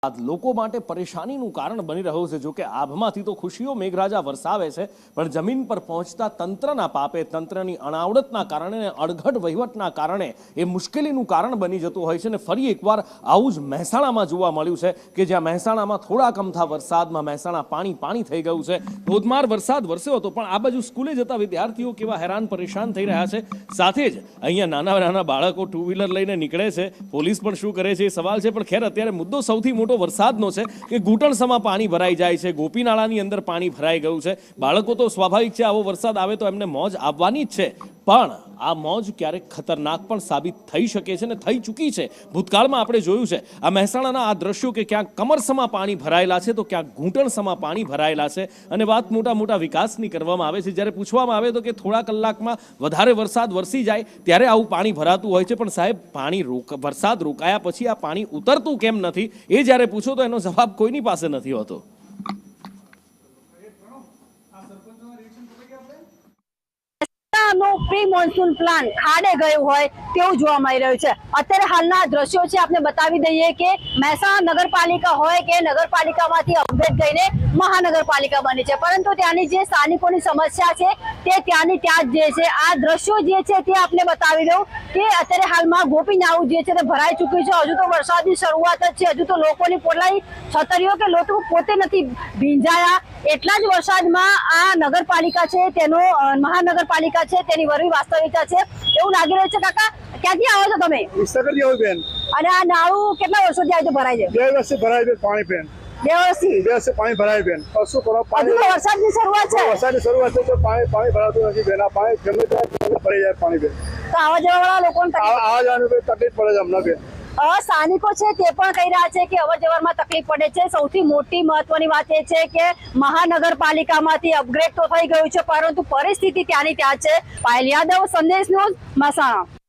લોકો માટે પરેશાનીનું કારણ બની રહ્યો છે। જો કે આભમાંથી તો ખુશીઓ મેઘરાજા વરસાવે છે, પણ જમીન પર પહોંચતા તંત્રના પાપે, તંત્રની અણાવડતના કારણે, અણઘડ વહીવટના કારણે એ મુશ્કેલીનું કારણ બની જતું હોય છે। અને ફરી એકવાર આવું જ મહેસાણામાં જોવા મળ્યું છે કે જ્યાં મહેસાણામાં થોડા કમથા વરસાદમાં મહેસાણા પાણી થઈ ગયું છે। ધોધમાર વરસાદ વરસ્યો હતો, પણ આ બાજુ સ્કૂલે જતા વિદ્યાર્થીઓ કેવા હેરાન પરેશાન થઈ રહ્યા છે। સાથે જ અહીંયા નાના નાના બાળકો ટુ વ્હીલર લઈને નીકળે છે, પોલીસ પણ શું કરે છે એ સવાલ છે। પણ ખેર અત્યારે મુદ્દો સૌથી મોટો વરસાદનો છે કે ઘૂંટણસમાં પાણી ભરાઈ જાય છે, ગોપીનાળાની અંદર પાણી ભરાઈ ગયું છે। બાળકો તો સ્વાભાવિક છે, આવો વરસાદ આવે તો એમને મોજ આવવાની જ છે, પણ આ મોજ ક્યારેક ખતરનાક પણ સાબિત થઈ શકે છે ને થઈ ચૂકી છે। ભૂતકાળમાં આપણે જોયું છે આ મહેસાણાના આ દ્રશ્યો કે ક્યાંક કમરસમાં પાણી ભરાયેલા છે તો ક્યાંક ઘૂંટણસમાં પાણી ભરાયેલા છે। અને વાત મોટા વિકાસની કરવામાં આવે છે, જ્યારે પૂછવામાં આવે તો કે થોડા કલાકમાં વધારે વરસાદ વરસી જાય ત્યારે આવું પાણી ભરાતું હોય છે, પણ સાહેબ વરસાદ રોકાયા પછી આ પાણી ઉતરતું કેમ નથી એ જ્યારે પૂછો તો એનો જવાબ કોઈની પાસે નથી હોતો। પ્રી મોન્સૂન પ્લાન ખાડે ગયું હોય તેવું જોવા મળી રહ્યું છે। અત્યારે હાલના દ્રશ્યો છે, આપણે બતાવી દઈએ કે મહેસાણા નગરપાલિકા હોય કે નગરપાલિકામાંથી અપગ્રેડ થઈને મહાનગરપાલિકા બની છે, પરંતુ ત્યાંની જે સ્થાનિકોની સમસ્યા છે તે ત્યાંની ત્યાં જ જે છે। આ દ્રશ્યો જે છે તે આપણે બતાવી દઉં કે અત્યારે હાલમાં ગોપીનાળું જે છે તે ભરાઈ ચૂક્યું છે। હજુ તો વરસાદની શરૂઆત જ છે, હજુ તો લોકોની પોલાઈ છતરીઓ કે લોકો પોતે નથી ભીંજાયા। એટલા જ વરસાદમાં આ નગરપાલિકા છે તેનો મહાનગરપાલિકા છે તેની વરવી વાસ્તવિકતા છે એવું લાગી રહ્યું છે। કાકા, ક્યાંથી આવો છો તમે? બેન, અને આ નાળું કેટલા વર્ષોથી આવી ભરાય છે? 2 વર્ષથી ભરાય છે પાણી બેન। 2 વર્ષથી પાણી ભરાય બેન। શું કરો? વરસાદની શરૂઆત છે, વરસાદની શરૂઆત છે તો પાણી ભરાતું નથી બેન। આ પાણી ગમે ત્યાં ભરાઈ જાય પાણી બેન। તો આવા જવા વાળા લોકોને આવા જવાનું તકલીફ પડે છે હમણાં બેન। સ્થાનિકો છે તે પણ કહી રહ્યા છે કે અવર જવરમાં તકલીફ પડે છે। સૌથી મોટી મહત્વની વાત એ છે કે મહાનગરપાલિકામાંથી અપગ્રેડ તો થઈ ગયું છે, પરંતુ પરિસ્થિતિ ત્યાંની ત્યાં છે। પાયલ યાદવ, સંદેશ ન્યૂઝ, મહેસાણા।